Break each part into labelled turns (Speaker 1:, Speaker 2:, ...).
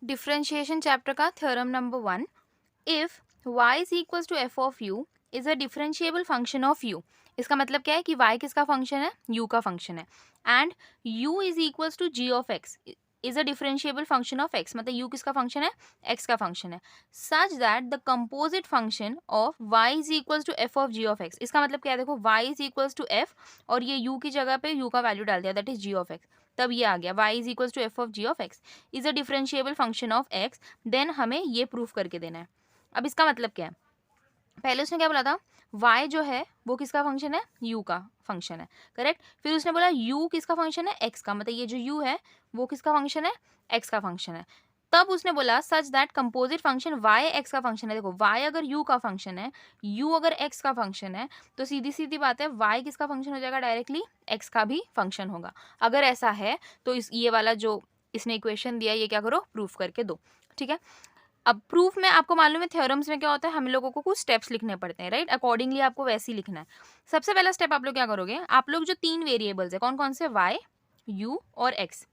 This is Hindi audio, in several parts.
Speaker 1: डिफरेंशिएशन चैप्टर का theorem number 1, if y is equal to f of u is a differentiable function of u। इसका मतलब क्या है कि y किसका फंक्शन है, u का फंक्शन है। And u is equal to g of x is a differentiable function of x, मतलब u किसका फंक्शन है, x का फंक्शन है। Such that the composite function of y is equal to f of g of x। इसका मतलब क्या है, देखो y is equal to f और ये u की जगह पे u का वैल्यू डाल दिया, that is g of x। तब ये आ गया y is equal to f of g of x is a differentiable function of x। Then हमें ये प्रूफ करके देना है। अब इसका मतलब क्या है, पहले उसने क्या बोला था, y जो है वो किसका फंक्शन है, u का फंक्शन है, करेक्ट। फिर उसने बोला u किसका फंक्शन है, x का, मतलब ये जो u है वो किसका फंक्शन है, x का फंक्शन है। तब उसने बोला such that composite function y x का फंक्शन है। देखो y अगर u का फंक्शन है, u अगर x का फंक्शन है, तो सीधी सीधी बात है y किसका फंक्शन हो जाएगा, डायरेक्टली x का भी फंक्शन होगा। अगर ऐसा है तो इस ये वाला जो इसने इक्वेशन दिया ये क्या करो, प्रूफ करके दो, ठीक है। अब प्रूफ में आपको मालूम है थ्योरम्स में क्या होता है, हम लोगों को कुछ स्टेप्स लिखने पड़ते हैं, राइट। अकॉर्डिंगली आपको वैसे ही लिखना है। सबसे पहला स्टेप आप लोग क्या करोगे, आप लोग जो 3 वेरिएबल्स है कौन कौन से, y u और x,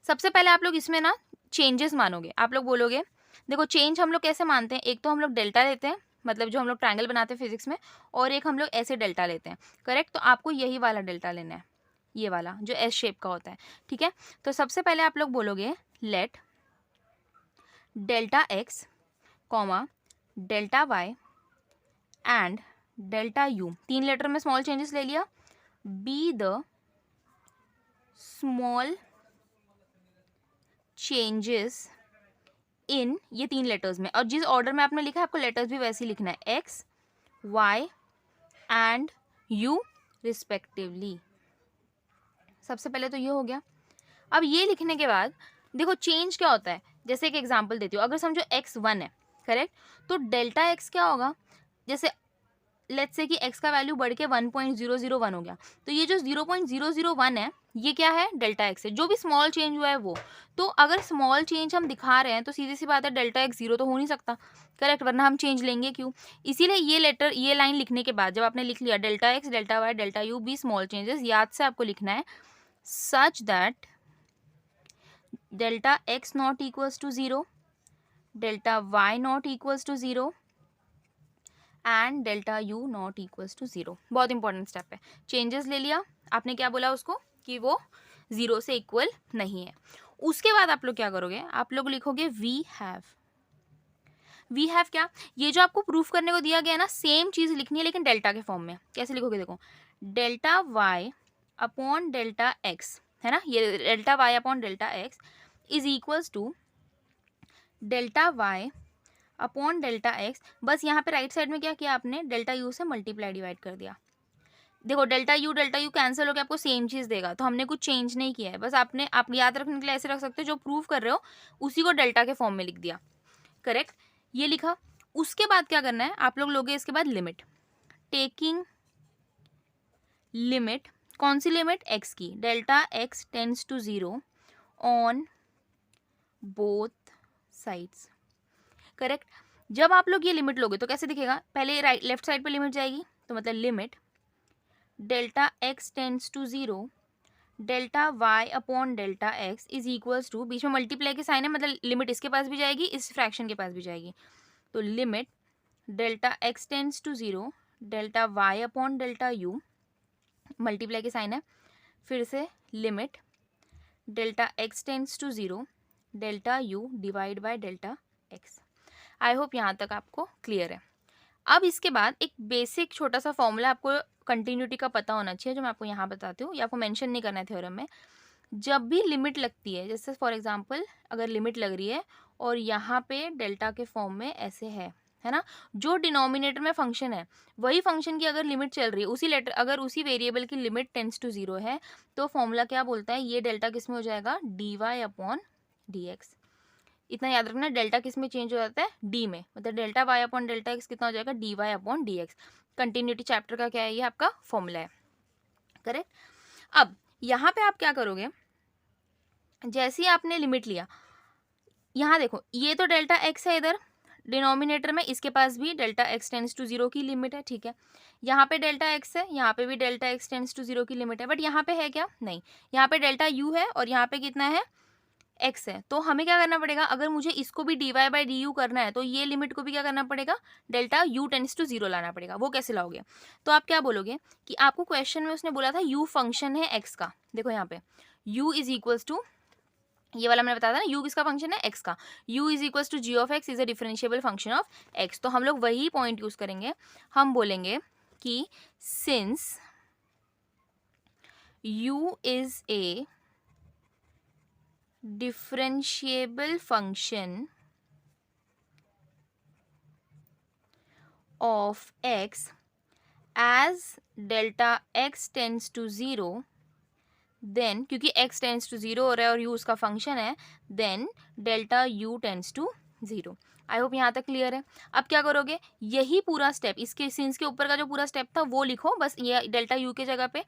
Speaker 1: सबसे पहले आप लोग इसमें ना चेंजेस मानोगे। आप लोग बोलोगे देखो चेंज हम लोग कैसे मानते हैं, एक तो हम लोग डेल्टा लेते हैं, मतलब जो हम लोग ट्रायंगल बनाते हैं फिजिक्स में, और एक हम लोग ऐसे डेल्टा लेते हैं, करेक्ट। तो आपको यही वाला डेल्टा लेना है, ये वाला जो एस शेप का होता है, ठीक है। तो सबसे पहले आप लोग बोलोगे let delta x comma delta y and delta u, 3 letter में स्मॉल चेंजेस ले लिया, be the small changes in, ये 3 लेटर्स में, और जिस ऑर्डर में आपने लिखा है आपको लेटर्स भी वैसे ही लिखना है, x y and u respectively. सबसे पहले तो ये हो गया। अब ये लिखने के बाद देखो चेंज क्या होता है, जैसे एक एग्जांपल देती हूँ, अगर समझो x 1 है, करेक्ट, तो डेल्टा x क्या होगा, जैसे लेट्स से कि x का वैल्यू बढ़ के 1.001 हो गया, तो ये जो 0.001 है ये क्या है, डेल्टा x है, जो भी स्मॉल चेंज हुआ है वो। तो अगर स्मॉल चेंज हम दिखा रहे हैं तो सीधी सी बात है डेल्टा x 0 तो हो नहीं सकता, करेक्ट, वरना हम चेंज लेंगे क्यों। इसीलिए ये लेटर, ये लाइन लिखने के बाद जब आपने लिख लिया delta x delta y delta u भी स्मॉल चेंजेस, याद से आपको लिखना है such that delta x not equals to 0, delta y not equals to 0 and delta u not equals to 0। बहुत इंपॉर्टेंट स्टेप है। चेंजेस ले लिया आपने, क्या बोला उसको कि वो 0 से इक्वल नहीं है। उसके बाद आप लोग क्या करोगे, आप लोग लिखोगे वी हैव। वी हैव क्या, ये जो आपको प्रूफ करने को दिया गया ना, सेम चीज लिखनी है लेकिन डेल्टा के फॉर्म में। कैसे लिखोगे, देखो delta y upon delta x है ना, ये delta y upon delta x is equals to delta y upon delta x. बस यहाँ पे राइट साइड में क्या किया आपने, डेल्टा यू से मल्टीप्लाई डिवाइड कर दिया। देखो डेल्टा यू कैंसिल होकर आपको सेम चीज़ देगा, तो हमने कुछ चेंज नहीं किया है, बस आपने, आप याद रखने के लिए ऐसे रख सकते हो, जो प्रूव कर रहे हो उसी को डेल्टा के फॉर्म में लिख दिया, करेक्ट, ये लिखा। उसके बाद क्या करना है, आप लोग लोगे इसके बाद लिमिट, टेकिंग लिमिट, कौन सी लिमिट, एक्स की, delta x tends to 0 on both sides, correct. जब आप लोग ये लिमिट लोगे तो कैसे दिखेगा, पहले राइट लेफ्ट साइड पे लिमिट जाएगी, तो मतलब limit delta x tends to 0 delta y upon delta x is equals to, बीच में मल्टीप्लाई के साइन है, मतलब लिमिट इसके पास भी जाएगी इस फ्रैक्शन के पास भी जाएगी, तो limit delta x tends to 0 delta y upon delta u, multiply के साइन है, फिर से limit delta x tends to 0 delta u divide by delta x. I hope यहाँ तक आपको क्लियर है। अब इसके बाद एक बेसिक छोटा सा फॉर्मूला आपको कंटिन्यूटी का पता होना चाहिए, जो मैं आपको यहाँ बताती हूँ, ये आपको मेंशन नहीं करना है थ्योरम में। जब भी लिमिट लगती है, जैसे फॉर एग्जांपल अगर लिमिट लग रही है और यहाँ पे डेल्टा के फॉर्म में ऐसे है ना, जो डिनोमिनेटर में फंक्शन है वही फंक्शन की अगर लिमिट चल रही है, उसी लेटर अगर उसी वेरिएबल की लिमिट टेंड्स टू 0 है, तो फॉर्मूला क्या बोलता है, ये डेल्टा किस में हो जाएगा, d y upon d x. इतना याद रखना, डेल्टा किस में चेंज हो जाता है, डी में, मतलब delta y upon delta x कितना हो जाएगा, d y upon d x. Continuity chapter का क्या है, ये आपका फॉर्मूला है, करेक्ट। अब यहाँ पे आप क्या करोगे, जैसे ही आपने लिमिट लिया, यहाँ देखो ये तो डेल्टा एक्स है इधर डिनोमिनेटर में, इसके पास भी डेल्टा एक्स टेंड्स टू 0 की लिमिट है, ठीक है। यहाँ पे डेल्टा एक्स है, यहाँ पे भी डेल्टा एक्स टेंड्स टू 0 की लिमिट है, बट यहाँ पे है क्या, नहीं, यहाँ पे डेल्टा यू है और यहाँ पे कितना है, एक्स है, तो हमें क्या करना पड़ेगा, अगर मुझे इसको भी dy बाई डी यू करना है तो ये लिमिट को भी क्या करना पड़ेगा, delta u tends to zero लाना पड़ेगा। वो कैसे लाओगे, तो आप क्या बोलोगे कि आपको क्वेश्चन में उसने बोला था u फंक्शन है x का, देखो यहाँ पे u इज इक्वल्स टू, ये वाला मैंने बताया था ना, u किसका फंक्शन है, x का, u is equals to g of x is a differentiable function of x। तो हम लोग वही पॉइंट यूज करेंगे, हम बोलेंगे कि since u is a differentiable function of x as delta x tends to zero, then क्योंकि x tends to zero हो रहा है और u उसका फंक्शन है, then delta u tends to zero। I hope यहाँ तक क्लियर है। अब क्या करोगे, यही पूरा स्टेप, इसके सिंस के ऊपर का जो पूरा स्टेप था वो लिखो, बस ये डेल्टा u के जगह पे,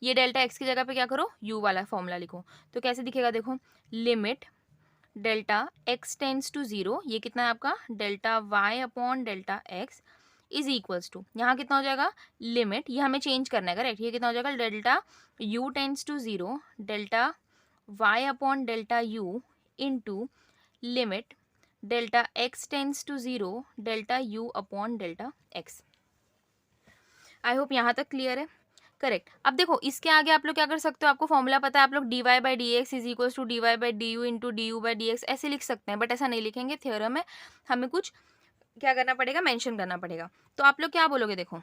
Speaker 1: ये डेल्टा x की जगह पे क्या करो, u वाला फॉर्मूला लिखो। तो कैसे दिखेगा, देखो, limit delta x tends to zero, ये कितना है आपका, delta y upon delta x is equals to, यहाँ कितना हो जाएगा, लिमिट, ये हमें चेंज करना है, करेक्ट, ये कितना हो जाएगा, delta u tends to zero, delta y upon delta u into limit delta x tends to zero, delta u upon delta x। I hope यहाँ तक क्लियर है, करेक्ट। अब देखो इसके आगे आप लोग क्या कर सकते हो, आपको फॉर्मूला पता है, आप लोग d y by d x is equals to d y by d u into d u by d x ऐसे लिख सकते हैं, बट ऐसा नहीं लिखेंगे, थ्योरम है, हमें कुछ क्या करना पड़ेगा, मेंशन करना पड़ेगा। तो आप लोग क्या बोलोगे, देखो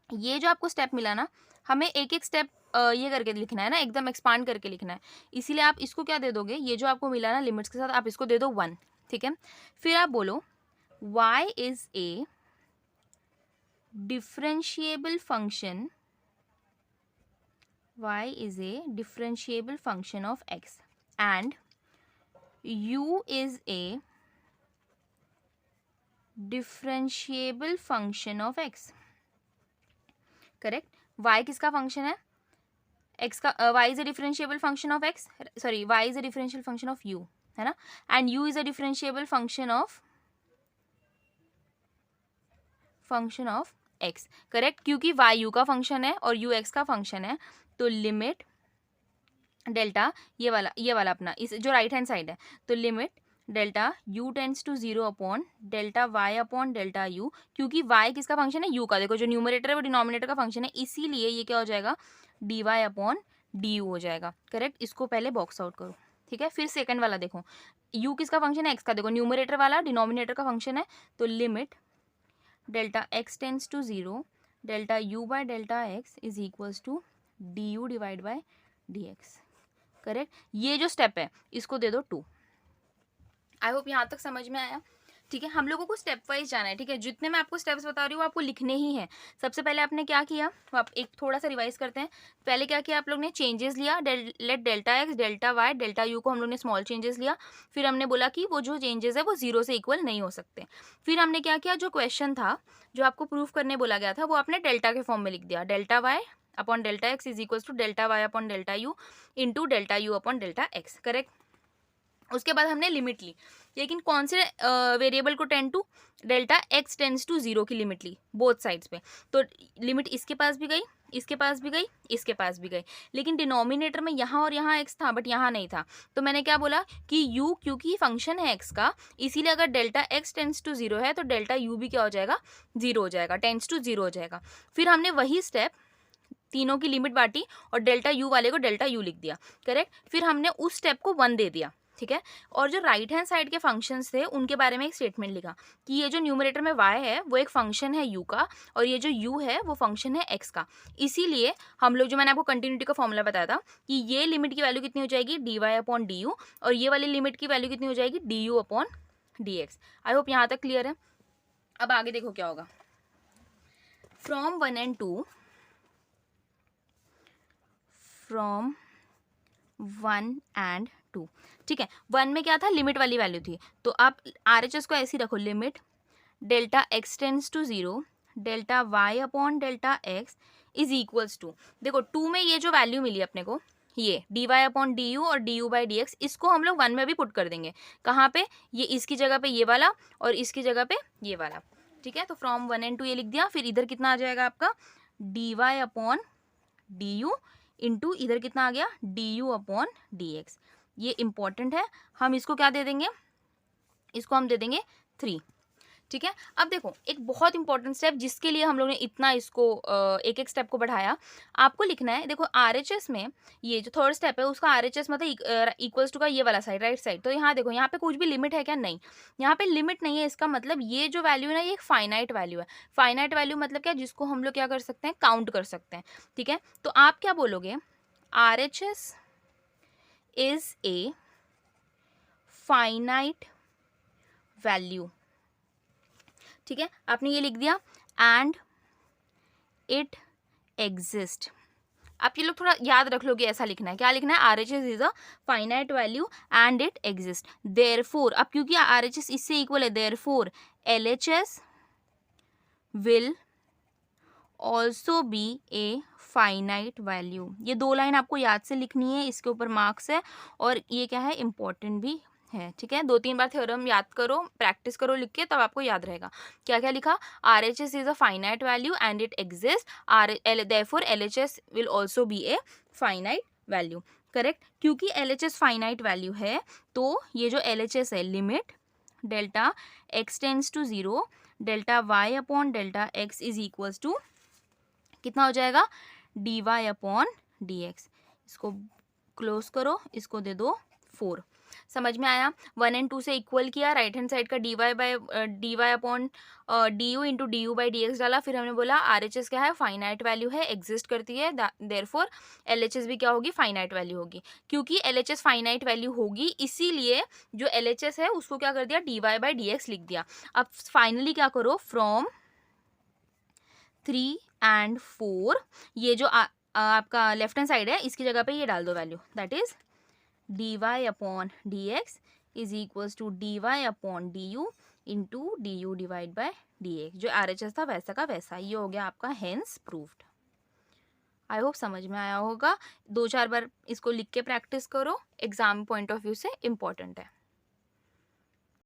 Speaker 1: ये जो आपको स्टेप मिला ना, हमें एक एक स्टेप ये करके लिखना है ना, एकदम एक्सपांड करके लिखना है, इसीलिए आप इसको क्या दे दोगे, ये जो आपको मिला ना लिमिट्स के साथ, आप इसको दे दो 1, ठीक है। फिर आप बोलो y is a differentiable function, y is a differentiable function of x and u is a differentiable function of x, correct. y किसका फंक्शन है, x का, y is a differentiable function of x, sorry y is a differential function of u, है ना, and u is a differentiable function of x, correct, क्योंकि y u का फंक्शन है और u x का फंक्शन है, तो लिमिट डेल्टा ये वाला अपना इस जो राइट हैंड साइड है, तो limit delta u tends to zero upon delta y upon delta u, क्योंकि y किसका फंक्शन है, u का, देखो जो न्यूमरेटर है वो डिनोमिनेटर का फंक्शन है, इसीलिए ये क्या हो जाएगा, d y upon d u हो जाएगा, करेक्ट। इसको पहले बॉक्स आउट करो, ठीक है। फिर सेकंड वाला देखो, u किसका फंक्शन है, x का, देखो न्यूमरेटर वाला डिनोमिनेटर का फंक्शन है, तो limit delta x tends to zero, delta u by delta x is equals to d u divide by d x, correct. ये जो स्टेप है इसको दे दो 2। आई होप यहाँ तक समझ में आया, ठीक है। हम लोगों को स्टेप वाइज जाना है, ठीक है, जितने मैं आपको स्टेप्स बता रही हूँ वो आपको लिखने ही हैं। सबसे पहले आपने क्या किया, तो आप एक थोड़ा सा रिवाइज करते हैं। पहले क्या किया, आप लोग ने चेंजेस लिया, let delta x delta y delta u को हम लोग ने स्मॉल चेंजेस लिया। फिर हमने बोला कि वो जो चेंजेस है वो जीरो से इक्वल नहीं हो सकते। फिर हमने क्या किया, जो क्वेश्चन था जो आपको प्रूफ करने बोला गया था वो आपने डेल्टा के फॉर्म में लिख दिया, delta y upon delta x is equals to delta y upon delta u into delta u upon delta x, correct. उसके बाद हमने लिमिट ली, लेकिन कौन से वेरिएबल को tend to, delta x tends to zero की लिमिट ली बोथ साइड्स पे। तो लिमिट इसके पास भी गई, इसके पास भी गई, इसके पास भी गई, लेकिन डिनोमिनेटर में यहाँ और यहाँ एक्स था बट यहाँ नहीं था। तो मैंने क्या बोला कि u क्योंकि फंक्शन है एक्स का, इसीलिए अगर delta x tends to zero है तो डेल्टा u भी क्या हो जाएगा, जीरो हो जाएगा, टेंड्स टू जीरो हो जाएगा। फिर हमने वही स्टेप तीनों की लिमिट बांटी और डेल्टा u वाले को डेल्टा u लिख दिया, करेक्ट। फिर हमने उस स्टेप को 1 दे दिया, ठीक है। और जो राइट हैंड साइड के फंक्शंस थे उनके बारे में एक स्टेटमेंट लिखा कि ये जो न्यूमरेटर में y है वो एक फंक्शन है u का और ये जो u है वो फंक्शन है x का। इसीलिए हम लोग, जो मैंने आपको कंटिन्यूटी का फॉर्मूला बताया था कि ये लिमिट की वैल्यू कितनी हो जाएगी, d y upon d u, और ये वाली लिमिट की वैल्यू कितनी हो जाएगी, d u upon d x. I hope यहाँ तक क्लियर है। अब आगे देखो क्या होगा, फ्रॉम 1 and 2, फ्रॉम 1 and 2, ठीक है। 1 में क्या था, लिमिट वाली वैल्यू थी, तो आप RHS को ऐसी रखो, limit delta x tends to zero, delta y upon delta x is equals to, देखो 2 में ये जो वैल्यू मिली अपने को, ये d y upon d u और d u by d x, इसको हम लोग 1 में भी पुट कर देंगे। कहाँ पे, ये इसकी जगह पे ये वाला और इसकी जगह पे ये वाला, ठीक है। तो फ्रॉम 1 and 2 ये लिख दिया। फिर इधर कितना आ जाएगा आपका, d y upon d u into इधर कितना आ गया, d u upon d x. ये इंपॉर्टेंट है, हम इसको क्या दे देंगे, इसको हम दे देंगे 3। ठीक है, अब देखो एक बहुत इंपॉर्टेंट स्टेप जिसके लिए हम लोग ने इतना इसको एक एक स्टेप को बढ़ाया, आपको लिखना है। देखो आरएचएस में ये जो थर्ड स्टेप है उसका आरएचएस मतलब इक्वल्स टू का ये वाला साइड, राइट साइड। तो यहाँ देखो यहाँ पे कुछ भी लिमिट है क्या, नहीं, यहाँ पे लिमिट नहीं है। इसका मतलब ये जो वैल्यू है ना, ये एक फाइनाइट वैल्यू है। फाइनाइट वैल्यू मतलब क्या, जिसको हम लोग क्या कर सकते हैं, काउंट कर सकते हैं। ठीक है, तो आप क्या बोलोगे, RHS is a finite value. ठीक है, आपने ये लिख दिया, एंड इट एग्जिस्ट। आप ये लोग थोड़ा याद रख लोगे, ऐसा लिखना है, क्या लिखना है, are H S is a finite value and it exist. Therefore, अब क्योंकि आर एच एस इससे इक्वल है, therefore L H S will also be a finite value. ये 2 लाइन आपको याद से लिखनी है, इसके ऊपर मार्क्स है और ये क्या है, इंपॉर्टेंट भी है। ठीक है, 2-3 बार थ्योरम याद करो, प्रैक्टिस करो लिख के, तब आपको याद रहेगा। क्या क्या लिखा, R H S is a finite value and it exist, therefore L H S will also be a finite value. Correct, क्योंकि L H S finite value है तो ये जो एल एच एस है, limit delta x tends to 0 delta y upon delta x is equals to कितना हो जाएगा, d y upon d x. इसको क्लोज करो, इसको दे दो 4। समझ में आया, 1 एंड 2 से इक्वल किया, राइट हैंड साइड का d y upon d u into d u by d x डाला, फिर हमने बोला आर एच एस क्या है, फाइनाइट वैल्यू है, एग्जिस्ट करती है, देयरफॉर एल एच एस भी क्या होगी, फाइनाइट वैल्यू होगी। क्योंकि L H S finite value होगी, इसीलिए जो एल एच एस है उसको क्या कर दिया, d y by d x लिख दिया। अब फाइनली क्या करो, फ्रॉम 3 एंड 4, ये जो आपका लेफ्ट हैंड साइड है इसकी जगह पे ये डाल दो value, that is d y upon d x is equals to d y upon d u into d u divide by d x. जो आर एच एस था वैसा का वैसा, ये हो गया आपका हेंस प्रूव्ड। आई होप समझ में आया होगा। 2-4 बार इसको लिख के प्रैक्टिस करो, एग्जाम पॉइंट ऑफ व्यू से इम्पॉर्टेंट है।